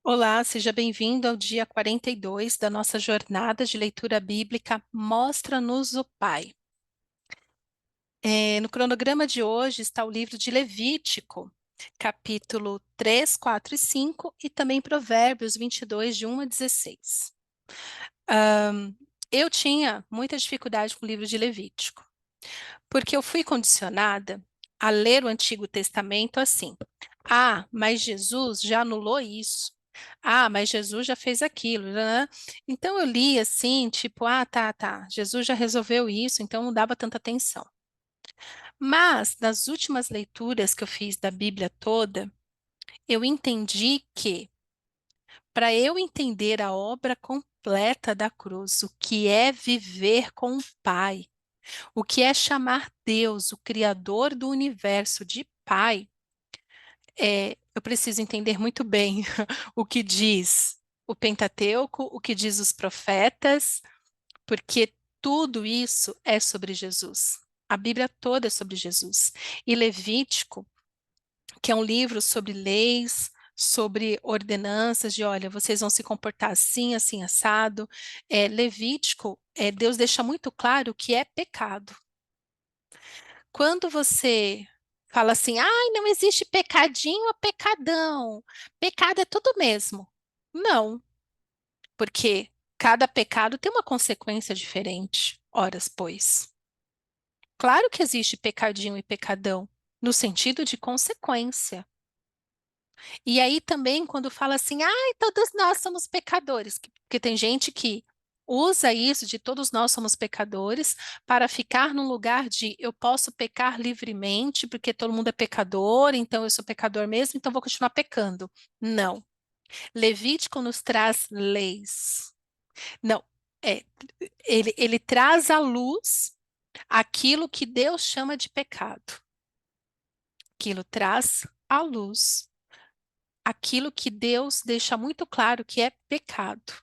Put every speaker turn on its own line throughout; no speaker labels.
Olá, seja bem-vindo ao dia 42 da nossa jornada de leitura bíblica Mostra-nos o Pai. No cronograma de hoje está o livro de Levítico, capítulo 3, 4 e 5, e também Provérbios 22, de 1 a 16. Eu tinha muita dificuldade com o livro de Levítico, porque eu fui condicionada a ler o Antigo Testamento assim. Ah, mas Jesus já anulou isso. Ah, mas Jesus já fez aquilo, né? Então eu li assim, tipo, ah, tá, Jesus já resolveu isso, então não dava tanta atenção. Mas nas últimas leituras que eu fiz da Bíblia toda, eu entendi que para eu entender a obra completa da cruz, o que é viver com o Pai, o que é chamar Deus, o Criador do universo, de Pai, eu preciso entender muito bem o que diz o Pentateuco, o que diz os profetas, porque tudo isso é sobre Jesus. A Bíblia toda é sobre Jesus. E Levítico, que é um livro sobre leis, sobre ordenanças, de olha, vocês vão se comportar assim, assim, assado. Levítico, Deus deixa muito claro o que é pecado. Quando você fala assim, ai, não existe pecadinho ou pecadão, pecado é tudo mesmo. Não, porque cada pecado tem uma consequência diferente, horas pois. Claro que existe pecadinho e pecadão, no sentido de consequência. E aí também quando fala assim, ai, todos nós somos pecadores, porque tem gente que usa isso de todos nós somos pecadores para ficar num lugar de eu posso pecar livremente, porque todo mundo é pecador, então eu sou pecador mesmo, então vou continuar pecando. Não. Levítico nos traz leis. Não, é, ele traz à luz aquilo que Deus chama de pecado. Aquilo traz à luz aquilo que Deus deixa muito claro que é pecado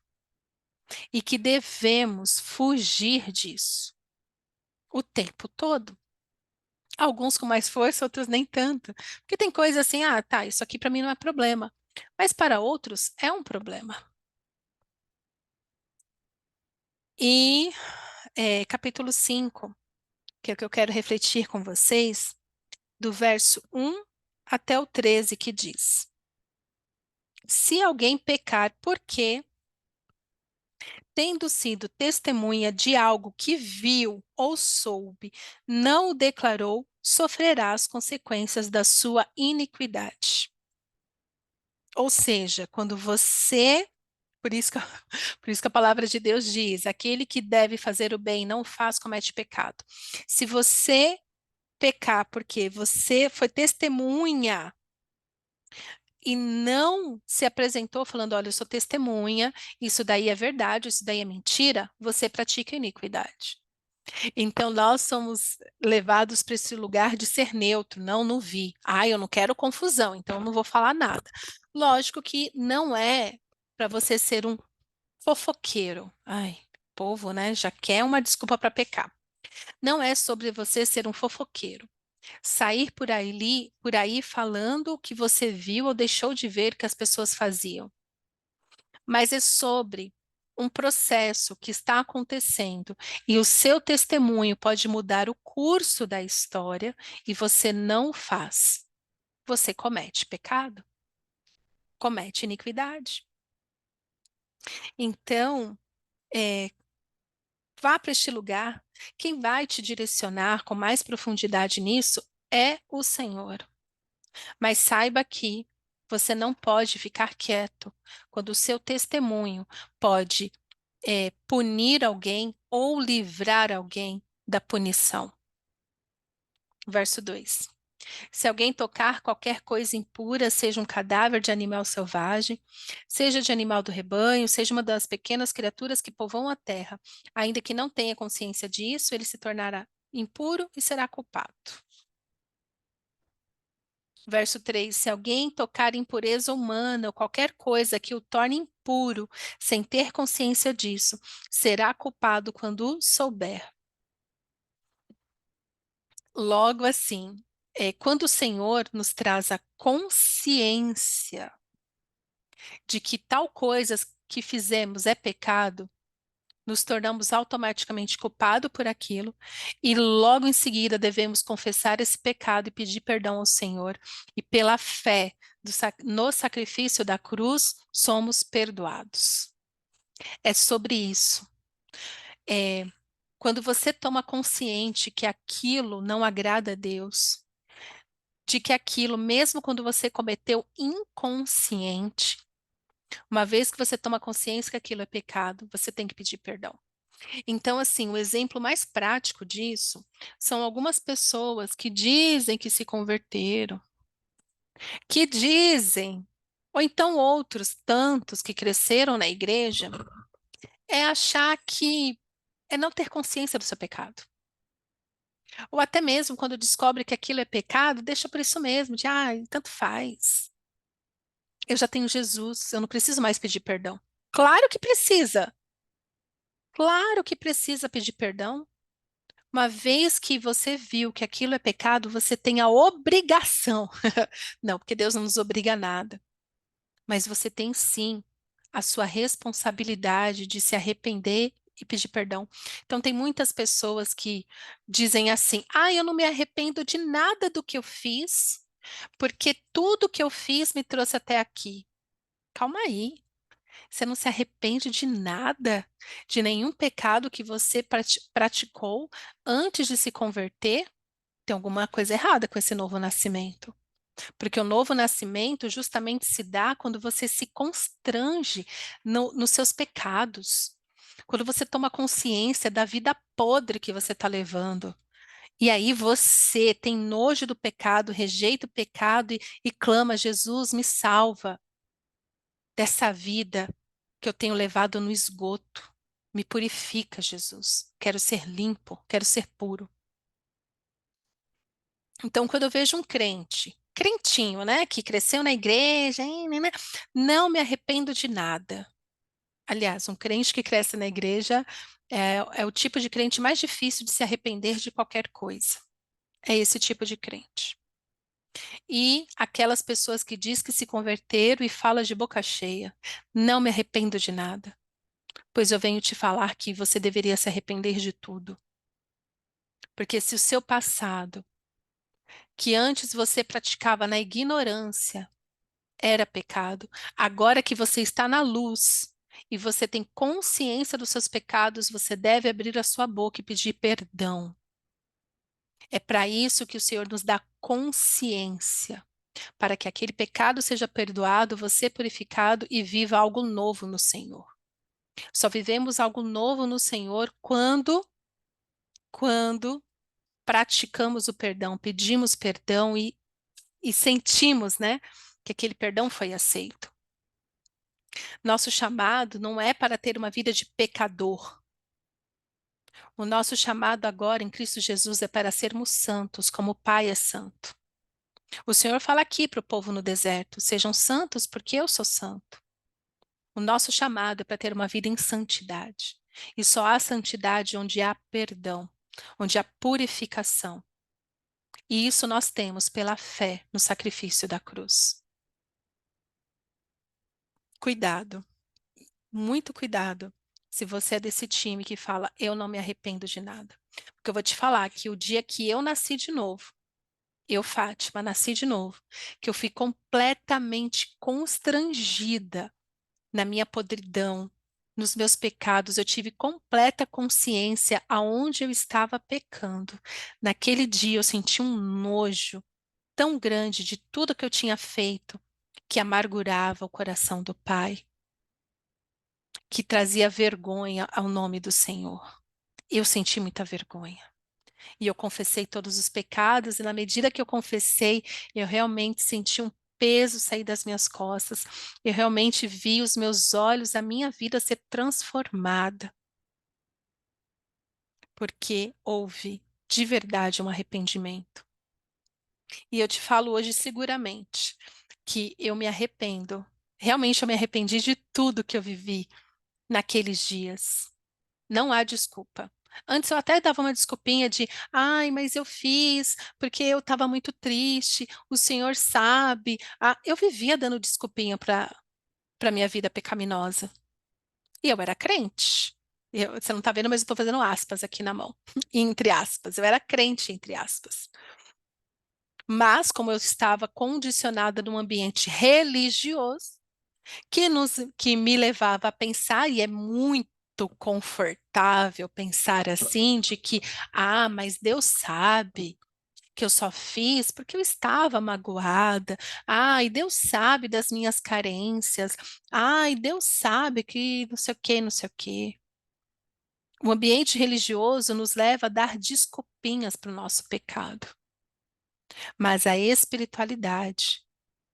e que devemos fugir disso o tempo todo. Alguns com mais força, outros nem tanto. Porque tem coisa assim, ah, tá, isso aqui para mim não é problema, mas para outros é um problema. E capítulo 5, que é o que eu quero refletir com vocês, do verso 1 até o 13, que diz: Se alguém pecar, porque tendo sido testemunha de algo que viu ou soube, não o declarou, sofrerá as consequências da sua iniquidade. Ou seja, quando você, por isso que, por isso que a palavra de Deus diz, aquele que deve fazer o bem não faz, comete pecado. Se você pecar porque você foi testemunha e não se apresentou falando, olha, eu sou testemunha, isso daí é verdade, isso daí é mentira, você pratica iniquidade. Então, nós somos levados para esse lugar de ser neutro, não vi. Ah, eu não quero confusão, então eu não vou falar nada. Lógico que não é para você ser um fofoqueiro. Ai, povo, né, já quer uma desculpa para pecar. Não é sobre você ser um fofoqueiro. Sair por aí falando o que você viu ou deixou de ver que as pessoas faziam, mas é sobre um processo que está acontecendo e o seu testemunho pode mudar o curso da história e você não faz. Você comete pecado, comete iniquidade. Então, é, vá para este lugar. Quem vai te direcionar com mais profundidade nisso é o Senhor. Mas saiba que você não pode ficar quieto quando o seu testemunho pode punir alguém ou livrar alguém da punição. Verso 2. Se alguém tocar qualquer coisa impura, seja um cadáver de animal selvagem, seja de animal do rebanho, seja uma das pequenas criaturas que povoam a terra, ainda que não tenha consciência disso, ele se tornará impuro e será culpado. Verso 3: Se alguém tocar impureza humana ou qualquer coisa que o torne impuro, sem ter consciência disso, será culpado quando souber. Logo assim, quando o Senhor nos traz a consciência de que tal coisa que fizemos é pecado, nos tornamos automaticamente culpados por aquilo e logo em seguida devemos confessar esse pecado e pedir perdão ao Senhor. E pela fé no sacrifício da cruz, somos perdoados. É sobre isso. É, quando você toma consciente que aquilo não agrada a Deus, de que aquilo, mesmo quando você cometeu inconsciente, uma vez que você toma consciência que aquilo é pecado, você tem que pedir perdão. Então, assim, o exemplo mais prático disso são algumas pessoas que dizem que se converteram, que dizem, ou então outros tantos que cresceram na igreja, é achar que é não ter consciência do seu pecado. Ou até mesmo quando descobre que aquilo é pecado, deixa por isso mesmo, de tanto faz. Eu já tenho Jesus, eu não preciso mais pedir perdão. Claro que precisa. Claro que precisa pedir perdão. Uma vez que você viu que aquilo é pecado, você tem a obrigação. Não, porque Deus não nos obriga a nada. Mas você tem sim a sua responsabilidade de se arrepender e pedir perdão. Então, tem muitas pessoas que dizem assim: eu não me arrependo de nada do que eu fiz, porque tudo que eu fiz me trouxe até aqui. Calma aí. Você não se arrepende de nada, de nenhum pecado que você praticou antes de se converter? Tem alguma coisa errada com esse novo nascimento. Porque o novo nascimento justamente se dá quando você se constrange nos seus pecados, quando você toma consciência da vida podre que você está levando. E aí você tem nojo do pecado, rejeita o pecado e clama: Jesus, me salva dessa vida que eu tenho levado no esgoto. Me purifica, Jesus. Quero ser limpo, quero ser puro. Então, quando eu vejo um crente, crentinho, né, que cresceu na igreja, hein, né, não me arrependo de nada. Aliás, um crente que cresce na igreja é o tipo de crente mais difícil de se arrepender de qualquer coisa. É esse tipo de crente. E aquelas pessoas que diz que se converteram e fala de boca cheia, não me arrependo de nada. Pois eu venho te falar que você deveria se arrepender de tudo. Porque se o seu passado, que antes você praticava na ignorância, era pecado, agora que você está na luz e você tem consciência dos seus pecados, você deve abrir a sua boca e pedir perdão. É para isso que o Senhor nos dá consciência, para que aquele pecado seja perdoado, você purificado e viva algo novo no Senhor. Só vivemos algo novo no Senhor quando praticamos o perdão, pedimos perdão e sentimos, né, que aquele perdão foi aceito. Nosso chamado não é para ter uma vida de pecador. O nosso chamado agora em Cristo Jesus é para sermos santos, como o Pai é santo. O Senhor fala aqui para o povo no deserto: sejam santos, porque eu sou santo. O nosso chamado é para ter uma vida em santidade. E só há santidade onde há perdão, onde há purificação. E isso nós temos pela fé no sacrifício da cruz. Cuidado, muito cuidado, se você é desse time que fala: eu não me arrependo de nada. Porque eu vou te falar que o dia que eu nasci de novo, eu, Fátima, nasci de novo, que eu fui completamente constrangida na minha podridão, nos meus pecados, eu tive completa consciência aonde eu estava pecando. Naquele dia eu senti um nojo tão grande de tudo que eu tinha feito, que amargurava o coração do Pai, que trazia vergonha ao nome do Senhor. Eu senti muita vergonha. E eu confessei todos os pecados, e na medida que eu confessei, eu realmente senti um peso sair das minhas costas. Eu realmente vi os meus olhos, a minha vida ser transformada, porque houve de verdade um arrependimento. E eu te falo hoje seguramente que eu me arrependo. Realmente eu me arrependi de tudo que eu vivi naqueles dias. Não há desculpa. Antes eu até dava uma desculpinha de: mas eu fiz porque eu estava muito triste, o senhor sabe. Eu vivia dando desculpinha para. para minha vida pecaminosa. E eu era crente. Você não está vendo, mas eu estou fazendo aspas aqui na mão. Entre aspas. Eu era crente, entre aspas. Mas, como eu estava condicionada num ambiente religioso, que me levava a pensar, e é muito confortável pensar assim, de que, mas Deus sabe que eu só fiz porque eu estava magoada. Ai, Deus sabe das minhas carências. Ai, Deus sabe que não sei o quê, não sei o quê. O ambiente religioso nos leva a dar desculpinhas para o nosso pecado, mas a espiritualidade,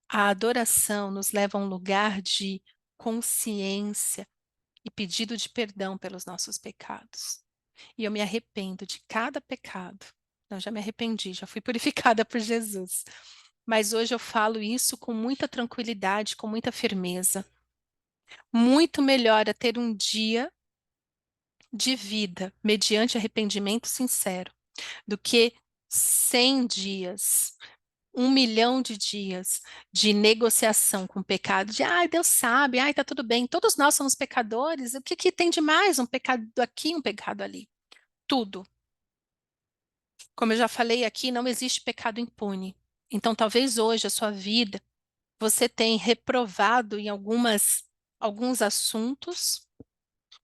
a adoração nos leva a um lugar de consciência e pedido de perdão pelos nossos pecados. E eu me arrependo de cada pecado. Eu já me arrependi, já fui purificada por Jesus. Mas hoje eu falo isso com muita tranquilidade, com muita firmeza. Muito melhor é ter um dia de vida mediante arrependimento sincero do que 100 dias, 1 milhão de dias de negociação com o pecado, de Deus sabe, tá tudo bem, todos nós somos pecadores, o que que tem de mais? Um pecado aqui, um pecado ali. Tudo. Como eu já falei aqui, não existe pecado impune. Então, talvez hoje a sua vida você tenha reprovado em alguns assuntos,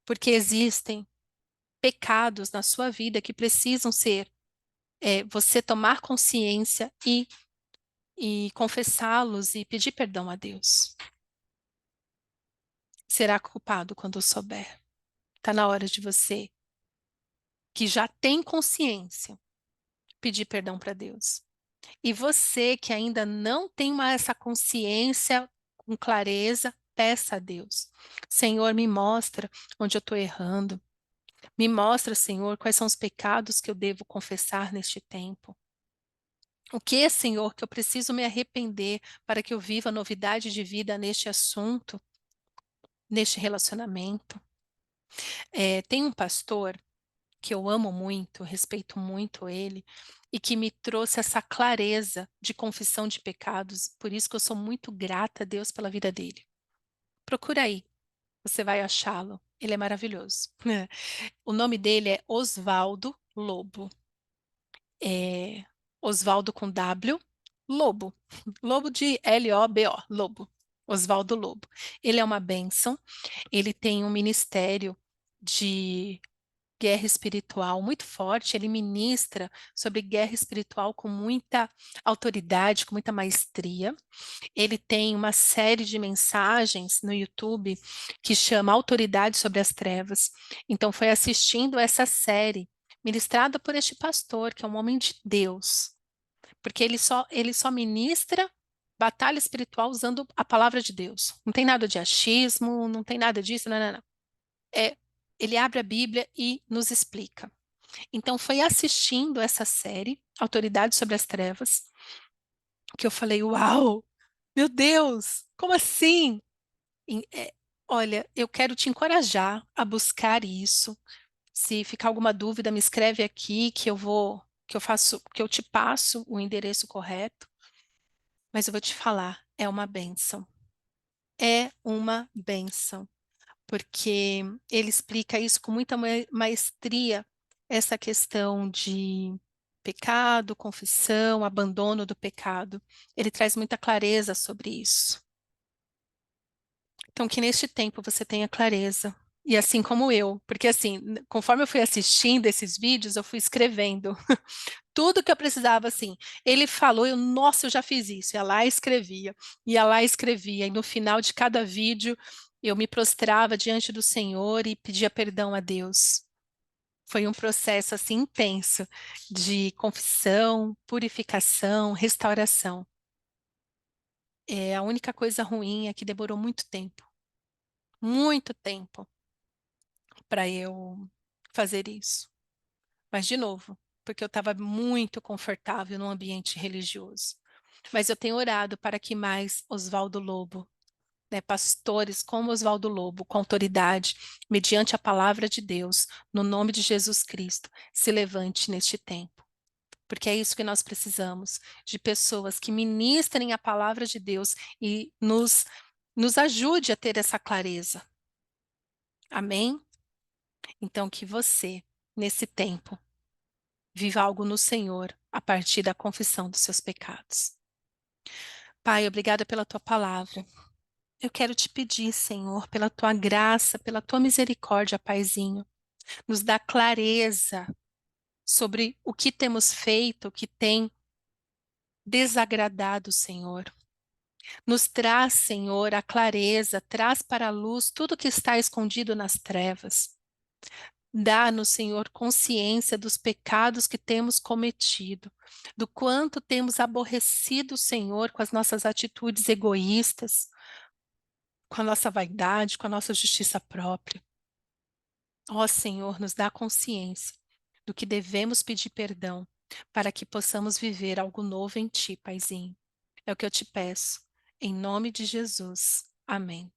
porque existem pecados na sua vida que precisam ser você tomar consciência e confessá-los e pedir perdão a Deus. Será culpado quando souber. Está na hora de você, que já tem consciência, pedir perdão para Deus. E você que ainda não tem essa consciência com clareza, peça a Deus. Senhor, me mostra onde eu estou errando. Me mostra, Senhor, quais são os pecados que eu devo confessar neste tempo. O que é, Senhor, que eu preciso me arrepender para que eu viva novidade de vida neste assunto, neste relacionamento? Tem um pastor que eu amo muito, respeito muito ele, e que me trouxe essa clareza de confissão de pecados. Por isso que eu sou muito grata a Deus pela vida dele. Procura aí, você vai achá-lo. Ele é maravilhoso. O nome dele é Oswaldo Lobo. É Oswaldo com W, Lobo. Lobo de Lobo, Lobo. Oswaldo Lobo. Ele é uma bênção. Ele tem um ministério de guerra espiritual muito forte, ele ministra sobre guerra espiritual com muita autoridade, com muita maestria. Ele tem uma série de mensagens no YouTube que chama Autoridade sobre as Trevas. Então, foi assistindo essa série, ministrada por este pastor, que é um homem de Deus, porque ele só ministra batalha espiritual usando a palavra de Deus. Não tem nada de achismo, não tem nada disso, não, não, não. É, ele abre a Bíblia e nos explica. Então, foi assistindo essa série, Autoridade sobre as Trevas, que eu falei: Uau, meu Deus, como assim? E, olha, eu quero te encorajar a buscar isso. Se ficar alguma dúvida, me escreve aqui que eu te passo o endereço correto. Mas eu vou te falar, é uma bênção. É uma bênção. Porque ele explica isso com muita maestria, essa questão de pecado, confissão, abandono do pecado. Ele traz muita clareza sobre isso. Então, que neste tempo você tenha clareza. E assim como eu, porque assim, conforme eu fui assistindo esses vídeos, eu fui escrevendo tudo que eu precisava, assim. Ele falou, nossa, eu já fiz isso. Ia lá e escrevia. E no final de cada vídeo, eu me prostrava diante do Senhor e pedia perdão a Deus. Foi um processo, assim, intenso de confissão, purificação, restauração. A única coisa ruim é que demorou muito tempo, para eu fazer isso. Mas, de novo, porque eu estava muito confortável num ambiente religioso. Mas eu tenho orado para que mais Oswaldo Lobo, né, pastores como Oswaldo Lobo, com autoridade, mediante a palavra de Deus, no nome de Jesus Cristo, se levante neste tempo. Porque é isso que nós precisamos, de pessoas que ministrem a palavra de Deus e Nos ajude a ter essa clareza. Amém? Então, que você, nesse tempo, viva algo no Senhor a partir da confissão dos seus pecados. Pai, obrigada pela tua palavra. Eu quero te pedir, Senhor, pela tua graça, pela tua misericórdia, Paizinho, nos dá clareza sobre o que temos feito, o que tem desagradado o Senhor. Nos traz, Senhor, a clareza, traz para a luz tudo que está escondido nas trevas. Dá-nos, Senhor, consciência dos pecados que temos cometido, do quanto temos aborrecido o Senhor com as nossas atitudes egoístas, com a nossa vaidade, com a nossa justiça própria. Ó Senhor, nos dá consciência do que devemos pedir perdão para que possamos viver algo novo em Ti, Paizinho. É o que eu te peço. Em nome de Jesus. Amém.